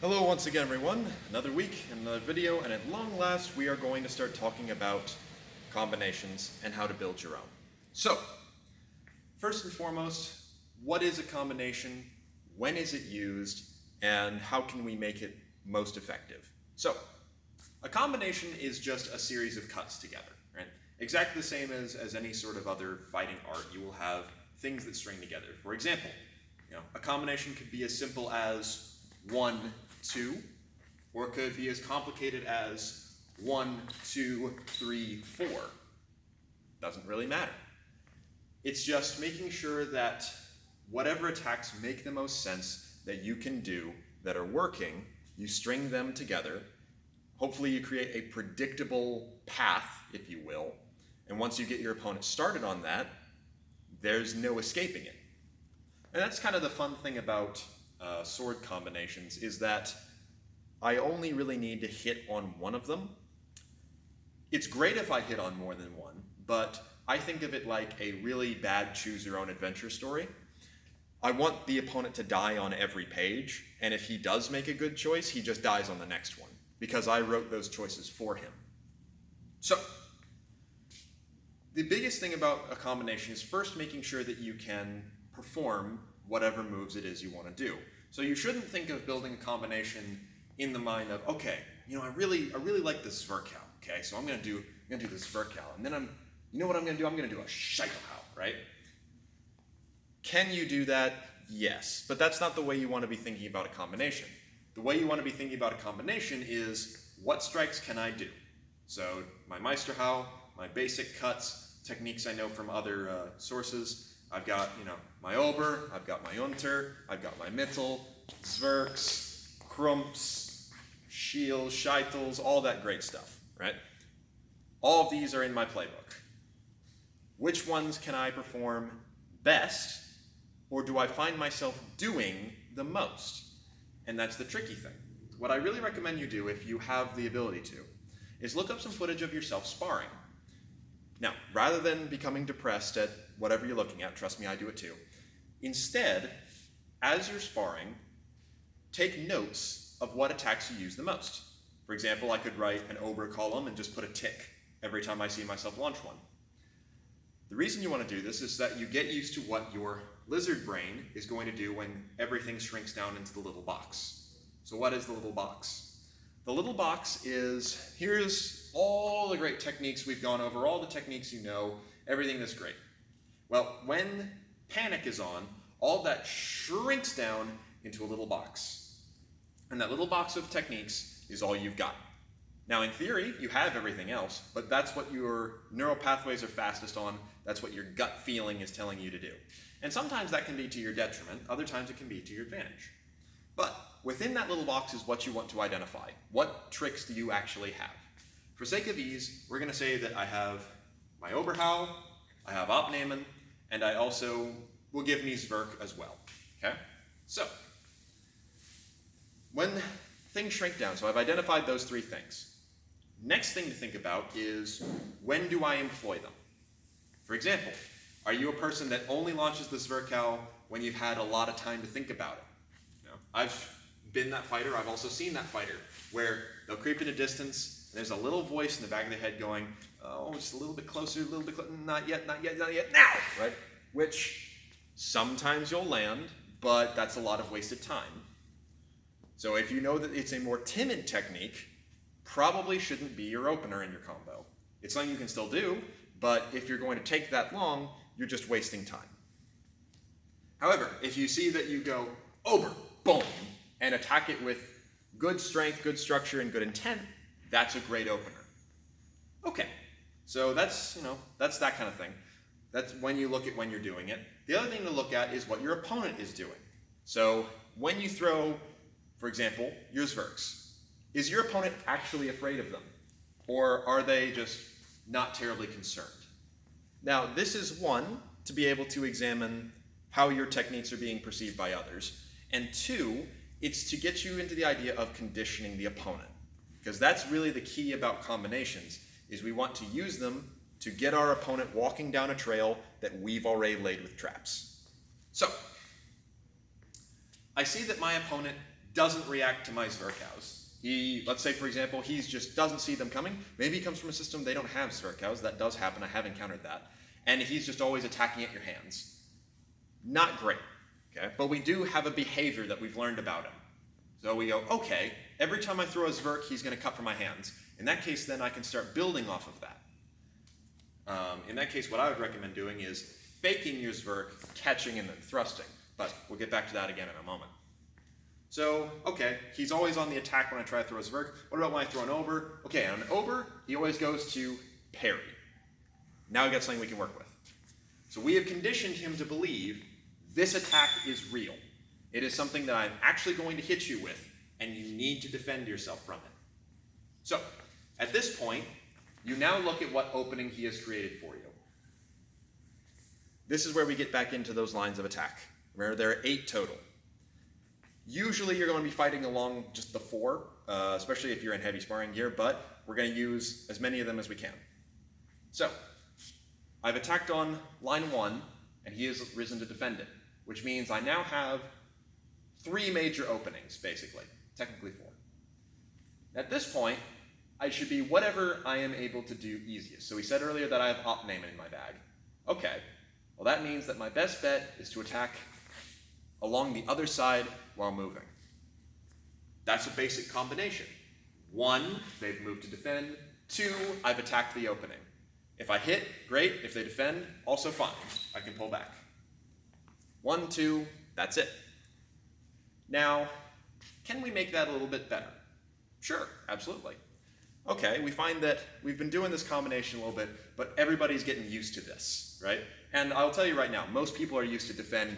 Hello once again everyone, another week, another video, and at long last we are going to start talking about combinations and how to build your own. So, first and foremost, what is a combination, when is it used, and how can we make it most effective? So, a combination is just a series of cuts together, right? Exactly the same as any sort of other fighting art. You will have things that string together. For example, a combination could be as simple as 1, 2, or it could be as complicated as 1, 2, 3, 4. Doesn't really matter. It's just making sure that whatever attacks make the most sense that you can do that are working, you string them together. Hopefully you create a predictable path, if you will, and once you get your opponent started on that, there's no escaping it. And that's kind of the fun thing about sword combinations, is that I only really need to hit on one of them. It's great if I hit on more than one, but I think of it like a really bad choose-your-own-adventure story. I want the opponent to die on every page, and if he does make a good choice, he just dies on the next one, because I wrote those choices for him. So, the biggest thing about a combination is first making sure that you can perform whatever moves it is you want to do. So you shouldn't think of building a combination in the mind of, okay, I really like this Zwerkau, okay, so I'm gonna do this Zwerkau, and then what I'm gonna do? I'm gonna do a Scheitelhau, right? Can you do that? Yes, but that's not the way you want to be thinking about a combination. The way you want to be thinking about a combination is, what strikes can I do? So my Meisterhau, my basic cuts, techniques I know from other sources. I've got, my Ober, I've got my Unter, I've got my Mittel, Zwerks, Krumps, Shields, Scheitels, all that great stuff, right? All of these are in my playbook. Which ones can I perform best, or do I find myself doing the most? And that's the tricky thing. What I really recommend you do, if you have the ability to, is look up some footage of yourself sparring. Now, rather than becoming depressed at whatever you're looking at, trust me, I do it too, instead, as you're sparring, take notes of what attacks you use the most. For example, I could write an Ober column and just put a tick every time I see myself launch one. The reason you want to do this is that you get used to what your lizard brain is going to do when everything shrinks down into the little box. So what is the little box? The little box is, here's all the great techniques we've gone over, all the techniques you know, everything that's great. Well, when panic is on, all that shrinks down into a little box. And that little box of techniques is all you've got. Now, in theory, you have everything else, but that's what your neural pathways are fastest on. That's what your gut feeling is telling you to do. And sometimes that can be to your detriment, other times it can be to your advantage. But within that little box is what you want to identify. What tricks do you actually have? For sake of ease, we're going to say that I have my Oberhau, I have Abnehmen, and I also will give me Zwerk as well. Okay? So, when things shrink down, so I've identified those three things. Next thing to think about is, when do I employ them? For example, are you a person that only launches the Zwerkau when you've had a lot of time to think about it? I've been that fighter, I've also seen that fighter, where they'll creep into distance, and there's a little voice in the back of their head going, oh, just a little bit closer, a little bit closer, not yet, not yet, not yet, now! Right? Which, sometimes you'll land, but that's a lot of wasted time. So if you know that it's a more timid technique, probably shouldn't be your opener in your combo. It's something you can still do, but if you're going to take that long, you're just wasting time. However, if you see that you go, Ober, boom, and attack it with good strength, good structure, and good intent, that's a great opener. Okay, so that's that kind of thing. That's when you look at when you're doing it. The other thing to look at is what your opponent is doing. So when you throw, for example, your Zwerks, is your opponent actually afraid of them? Or are they just not terribly concerned? Now, this is one, to be able to examine how your techniques are being perceived by others. And two, it's to get you into the idea of conditioning the opponent. Because that's really the key about combinations, is we want to use them to get our opponent walking down a trail that we've already laid with traps. So, I see that my opponent doesn't react to my Zwerkaus. Let's say, for example, he just doesn't see them coming. Maybe he comes from a system they don't have Zwerkaus. That does happen. I have encountered that. And he's just always attacking at your hands. Not great, okay? But we do have a behavior that we've learned about him. So we go, okay, every time I throw a Zwerk, he's going to cut from my hands. In that case, then I can start building off of that. In that case, what I would recommend doing is faking your Zwerk, catching, and then thrusting. But we'll get back to that again in a moment. So, okay, he's always on the attack when I try to throw a Zwerk. What about when I throw an Ober? Okay, on an Ober, he always goes to parry. Now we got something we can work with. So we have conditioned him to believe this attack is real. It is something that I'm actually going to hit you with, and you need to defend yourself from it. So, at this point, you now look at what opening he has created for you. This is where we get back into those lines of attack. Remember, there are 8 total. Usually you're going to be fighting along just the 4, especially if you're in heavy sparring gear, but we're going to use as many of them as we can. So, I've attacked on line 1, and he has risen to defend it, which means I now have 3 major openings, basically. Technically 4. At this point, I should be whatever I am able to do easiest. So we said earlier that I have op name in my bag. Okay, well that means that my best bet is to attack along the other side while moving. That's a basic combination. 1, they've moved to defend. 2, I've attacked the opening. If I hit, great. If they defend, also fine. I can pull back. 1, 2, that's it. Now, can we make that a little bit better? Sure, absolutely. Okay, we find that we've been doing this combination a little bit, but everybody's getting used to this, right? And I'll tell you right now, most people are used to defend,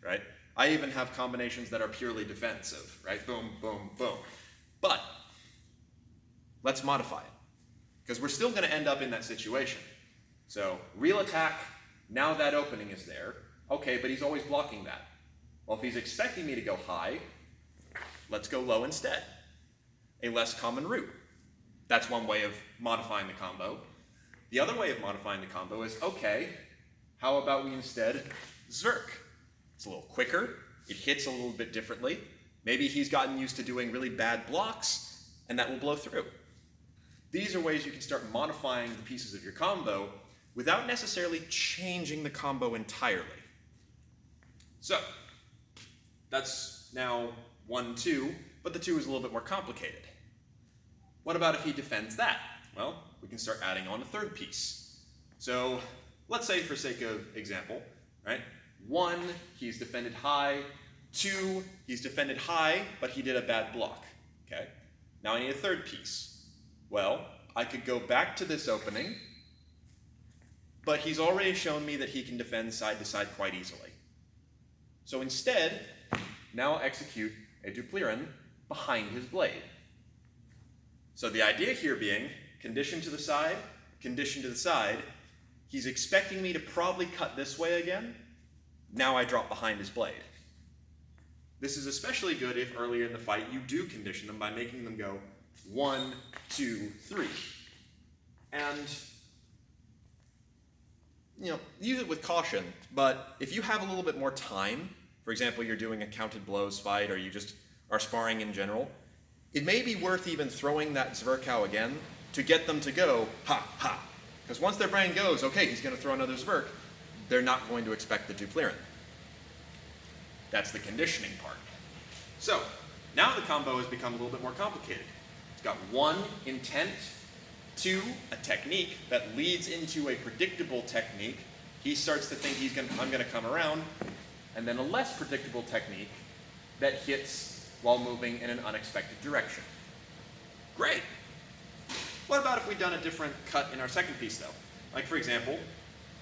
right? I even have combinations that are purely defensive, right? Boom, boom, boom. But let's modify it, because we're still going to end up in that situation. So, real attack, now that opening is there. Okay, but he's always blocking that. Well, if he's expecting me to go high, let's go low instead. A less common route. That's one way of modifying the combo. The other way of modifying the combo is, okay, how about we instead Zwerk? It's a little quicker, it hits a little bit differently. Maybe he's gotten used to doing really bad blocks, and that will blow through. These are ways you can start modifying the pieces of your combo without necessarily changing the combo entirely. So, that's now 1, 2, but the 2 is a little bit more complicated. What about if he defends that? Well, we can start adding on a third piece. So, let's say for sake of example, right? 1, he's defended high. 2, he's defended high, but he did a bad block. Okay? Now I need a third piece. Well, I could go back to this opening, but he's already shown me that he can defend side to side quite easily. So instead, now I'll execute a duplirin behind his blade. So the idea here being, condition to the side, he's expecting me to probably cut this way again. Now I drop behind his blade. This is especially good if earlier in the fight you do condition them by making them go 1, 2, 3. And, use it with caution, but if you have a little bit more time, for example, you're doing a counted blows fight or you just are sparring in general, it may be worth even throwing that Zwerkau again to get them to go, ha, ha. Because once their brain goes, okay, he's going to throw another Zwerk, they're not going to expect the duplirin. That's the conditioning part. So, now the combo has become a little bit more complicated. It's got 1, intent, 2, a technique that leads into a predictable technique. He starts to think I'm going to come around, and then a less predictable technique that hits while moving in an unexpected direction. Great! What about if we'd done a different cut in our second piece though? Like for example,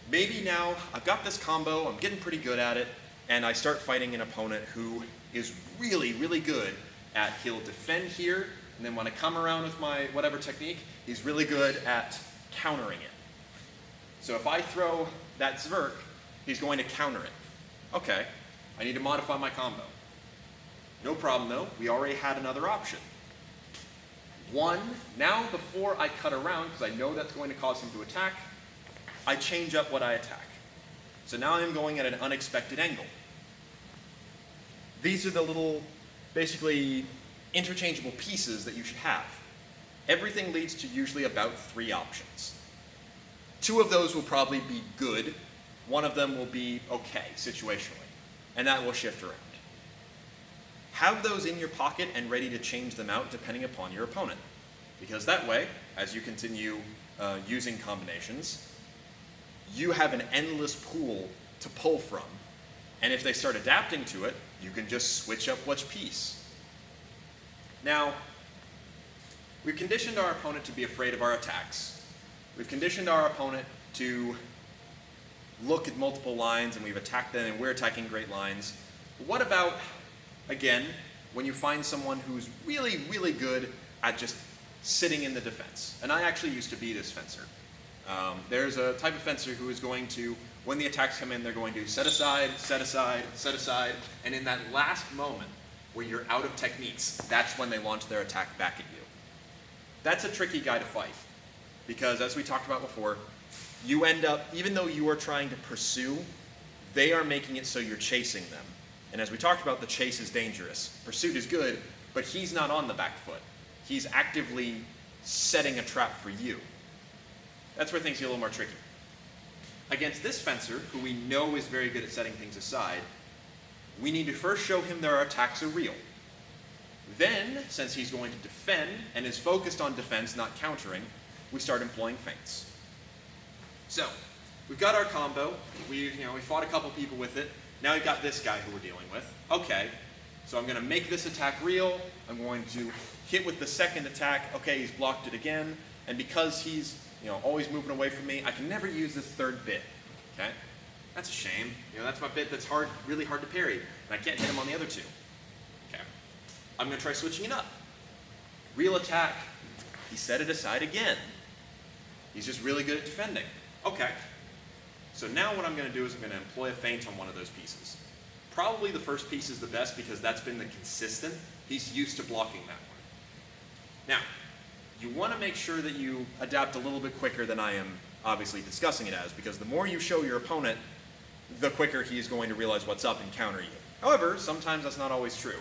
maybe now I've got this combo, I'm getting pretty good at it, and I start fighting an opponent who is really, really good at, he'll defend here, and then when I come around with my whatever technique, he's really good at countering it. So if I throw that Zwerk, he's going to counter it. Okay, I need to modify my combo. No problem though, we already had another option. 1, now before I cut around, because I know that's going to cause him to attack, I change up what I attack. So now I'm going at an unexpected angle. These are the little basically interchangeable pieces that you should have. Everything leads to usually about 3 options. 2 of those will probably be good, 1 of them will be okay, situationally, and that will shift around. Have those in your pocket and ready to change them out depending upon your opponent. Because that way, as you continue using combinations, you have an endless pool to pull from. And if they start adapting to it, you can just switch up which piece. Now, we've conditioned our opponent to be afraid of our attacks. We've conditioned our opponent to look at multiple lines, and we've attacked them, and we're attacking great lines. But what about, again, when you find someone who's really, really good at just sitting in the defense? And I actually used to be this fencer. There's a type of fencer who is going to, when the attacks come in, they're going to set aside, set aside, set aside, and in that last moment where you're out of techniques, that's when they launch their attack back at you. That's a tricky guy to fight, because as we talked about before, you end up, even though you are trying to pursue, they are making it so you're chasing them. And as we talked about, the chase is dangerous. Pursuit is good, but he's not on the back foot. He's actively setting a trap for you. That's where things get a little more tricky. Against this fencer, who we know is very good at setting things aside, we need to first show him that our attacks are real. Then, since he's going to defend and is focused on defense, not countering, we start employing feints. So, we've got our combo. We fought a couple people with it. Now we've got this guy who we're dealing with. Okay, so I'm going to make this attack real. I'm going to hit with the second attack. Okay, he's blocked it again. And because he's always moving away from me, I can never use this third bit. Okay, that's a shame. That's my bit that's really hard to parry, and I can't hit him on the other 2. Okay, I'm going to try switching it up. Real attack. He set it aside again. He's just really good at defending. Okay. So now what I'm going to do is I'm going to employ a feint on one of those pieces. Probably the first piece is the best because that's been the consistent. He's used to blocking that one. Now, you want to make sure that you adapt a little bit quicker than I am obviously discussing it as, because the more you show your opponent, the quicker he is going to realize what's up and counter you. However, sometimes that's not always true.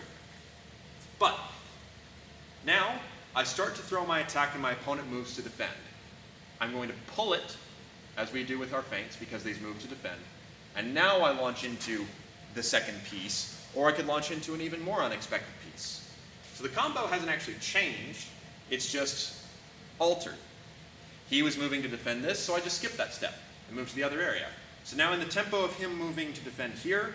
But now I start to throw my attack and my opponent moves to defend. I'm going to pull it, as we do with our feints, because these move to defend. And now I launch into the second piece, or I could launch into an even more unexpected piece. So the combo hasn't actually changed, it's just altered. He was moving to defend this, so I just skipped that step and moved to the other area. So now in the tempo of him moving to defend here,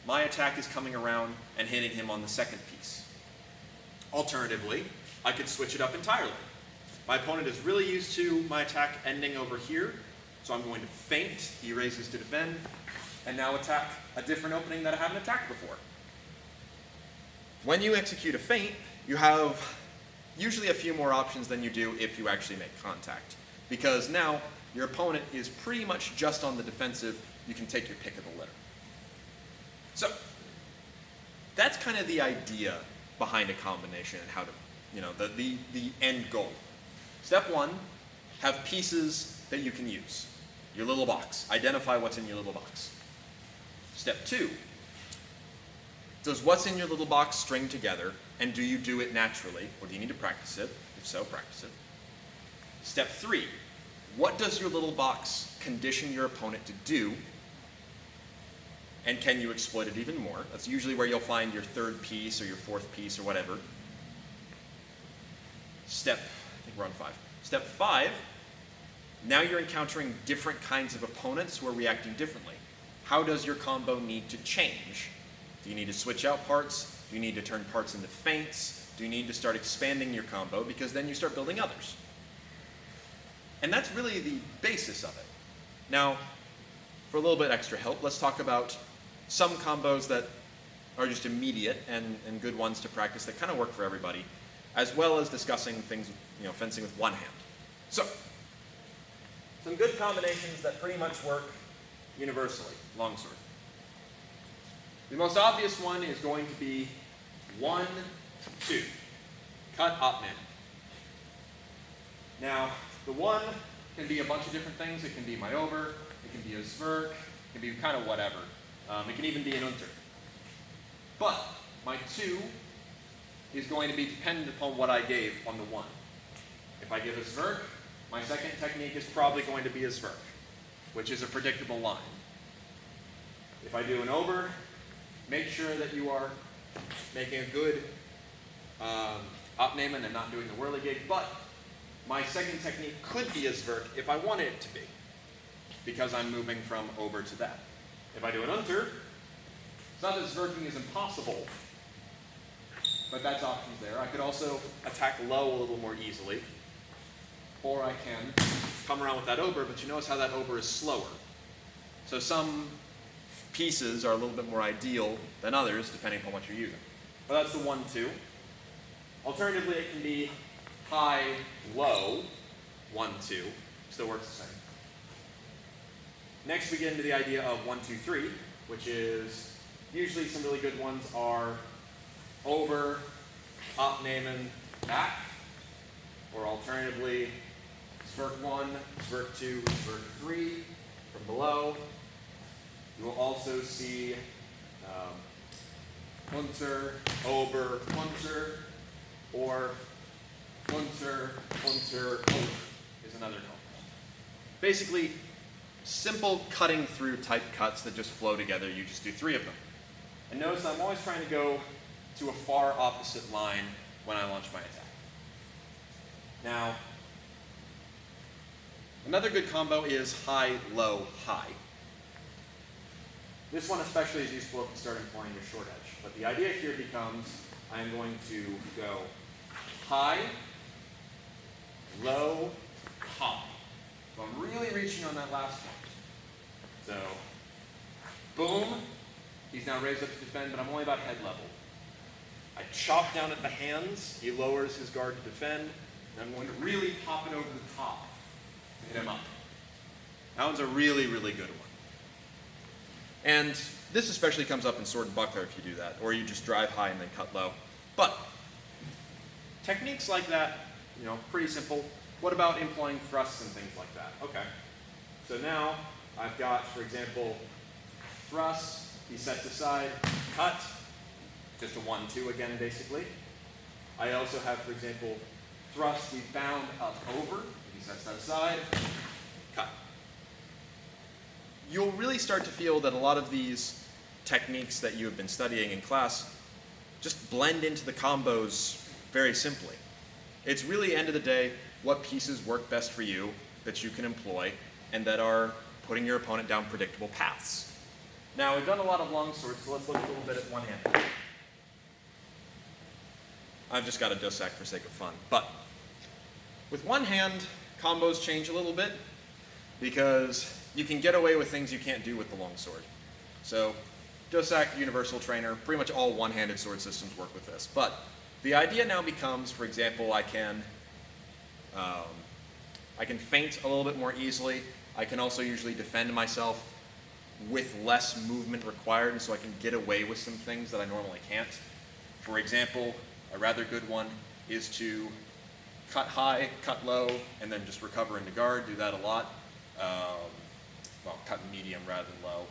my attack is coming around and hitting him on the second piece. Alternatively, I could switch it up entirely. My opponent is really used to my attack ending over here, so I'm going to feint, he raises to defend, and now attack a different opening that I haven't attacked before. When you execute a feint, you have usually a few more options than you do if you actually make contact, because now your opponent is pretty much just on the defensive. You can take your pick of the litter. So that's kind of the idea behind a combination and how to, the end goal. Step 1, have pieces that you can use. Your little box. Identify what's in your little box. Step 2, does what's in your little box string together, and do you do it naturally, or do you need to practice it? If so, practice it. Step 3, what does your little box condition your opponent to do, and can you exploit it even more? That's usually where you'll find your third piece or your fourth piece or whatever. I think we're on 5. Step 5, now you're encountering different kinds of opponents who are reacting differently. How does your combo need to change? Do you need to switch out parts? Do you need to turn parts into feints? Do you need to start expanding your combo? Because then you start building others. And that's really the basis of it. Now, for a little bit extra help, let's talk about some combos that are just immediate and good ones to practice that kind of work for everybody, as well as discussing things, fencing with one hand. So, some good combinations that pretty much work universally. Longsword. The most obvious one is going to be 1, 2. Cut up man. Now, the 1 can be a bunch of different things. It can be my over, it can be a zwerk, it can be kind of whatever. It can even be an unter. But my 2 is going to be dependent upon what I gave on the 1. If I give a zwerk, my second technique is probably going to be a zwerk, which is a predictable line. If I do an over, make sure that you are making a good opnehmen and not doing the whirligig, but my second technique could be a zwerk if I wanted it to be, because I'm moving from over to that. If I do an unter, it's not that zwerking is impossible, but that's options there. I could also attack low a little more easily, or I can come around with that over, but you notice how that over is slower. So some pieces are a little bit more ideal than others, depending upon what you're using. But that's the 1-2. Alternatively, it can be high, low, 1-2. Still works the same. Next, we get into the idea of 1-2-3, which is usually some really good ones are over, opnehmen, back, or alternatively, zwerk 1, zwerk 2, zwerk 3 from below. You will also see unter, over, unter, or unter, over is another combo. Basically, simple cutting through type cuts that just flow together. You just do 3 of them. And notice I'm always trying to go to a far opposite line when I launch my attack. Now, another good combo is high, low, high. This one especially is useful if you start employing your short edge. But the idea here becomes I'm going to go high, low, high. So I'm really reaching on that last one. So, boom. He's now raised up to defend, but I'm only about head level. I chop down at the hands. He lowers his guard to defend. And I'm going to really pop it over the top to hit him up. That one's a really, really good one. And this especially comes up in sword and buckler if you do that, or you just drive high and then cut low. But techniques like that, pretty simple. What about employing thrusts and things like that? Okay. So now I've got, for example, thrust. He sets aside, cut. Just a 1-2 again, basically. I also have, for example, thrust. We bound up over. He sets that aside, cut. You'll really start to feel that a lot of these techniques that you have been studying in class just blend into the combos very simply. It's really, end of the day, what pieces work best for you that you can employ and that are putting your opponent down predictable paths. Now, we've done a lot of long swords, so let's look a little bit at one hand. I've just got a Dossack for sake of fun. But with one hand, combos change a little bit because you can get away with things you can't do with the longsword. So, Dossack, Universal Trainer, pretty much all one-handed sword systems work with this. But the idea now becomes, for example, I can feint a little bit more easily. I can also usually defend myself with less movement required, and so I can get away with some things that I normally can't. For example, a rather good one is to cut high, cut low, and then just recover into guard. Do that a lot. Well, cut medium rather than low.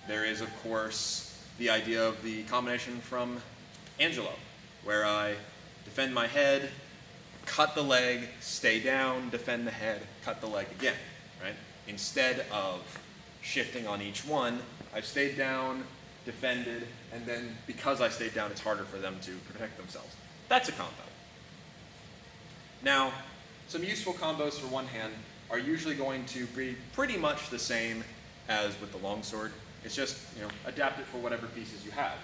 There is, of course, the idea of the combination from Angelo, where I defend my head, cut the leg, stay down, defend the head, cut the leg again, right? Instead of shifting on each one, I've stayed down, defended, and then because I stayed down, it's harder for them to protect themselves. That's a combo. Now, some useful combos for one hand are usually going to be pretty much the same as with the longsword. It's just, adapt it for whatever pieces you have.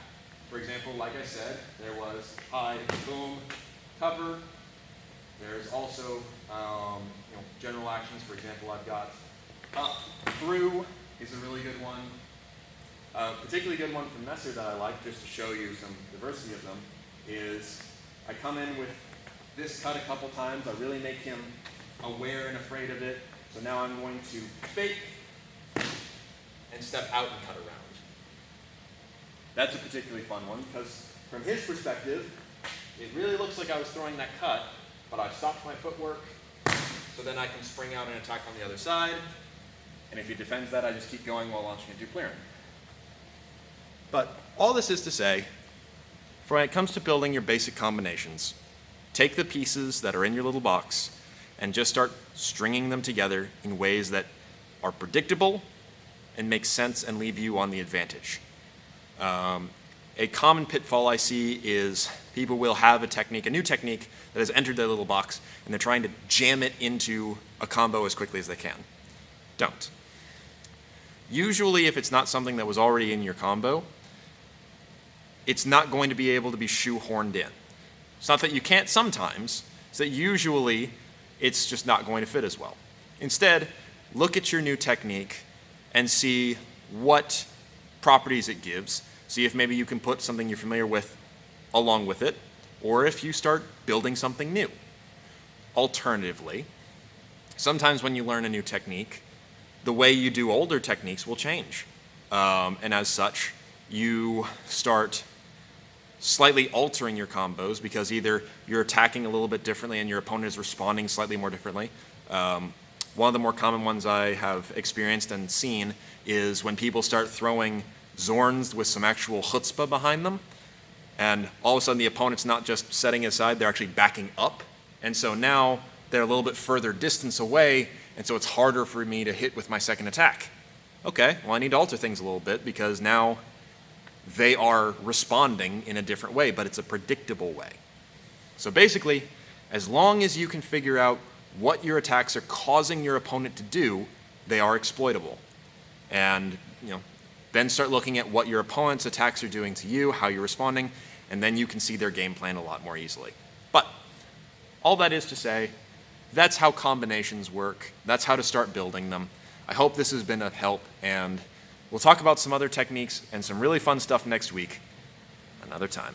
For example, like I said, there was high, boom, cover. There's also, general actions. For example, I've got up, through is a really good one. A particularly good one from Messer that I like, just to show you some diversity of them, is I come in with this cut a couple times. I really make him aware and afraid of it. So now I'm going to fake and step out and cut around. That's a particularly fun one because from his perspective, it really looks like I was throwing that cut, but I've stopped my footwork, so then I can spring out and attack on the other side. And if he defends that, I just keep going while launching a duplirin. But all this is to say, when it comes to building your basic combinations, take the pieces that are in your little box and just start stringing them together in ways that are predictable and make sense and leave you on the advantage. A common pitfall I see is people will have a new technique that has entered their little box, and they're trying to jam it into a combo as quickly as they can. Don't. Usually, if it's not something that was already in your combo, it's not going to be able to be shoehorned in. It's not that you can't sometimes, it's that usually it's just not going to fit as well. Instead, look at your new technique and see what properties it gives. See if maybe you can put something you're familiar with along with it, or if you start building something new. Alternatively, sometimes when you learn a new technique, the way you do older techniques will change. And as such, you start slightly altering your combos because either you're attacking a little bit differently and your opponent is responding slightly more differently. One of the more common ones I have experienced and seen is when people start throwing Zorns with some actual chutzpah behind them, and all of a sudden the opponent's not just setting aside, they're actually backing up. And so now they're a little bit further distance away, and so it's harder for me to hit with my second attack. Okay, well I need to alter things a little bit because now they are responding in a different way, but it's a predictable way. So basically, as long as you can figure out what your attacks are causing your opponent to do, they are exploitable. And then start looking at what your opponent's attacks are doing to you, how you're responding, and then you can see their game plan a lot more easily. But all that is to say, that's how combinations work. That's how to start building them. I hope this has been of help, and we'll talk about some other techniques and some really fun stuff next week, another time.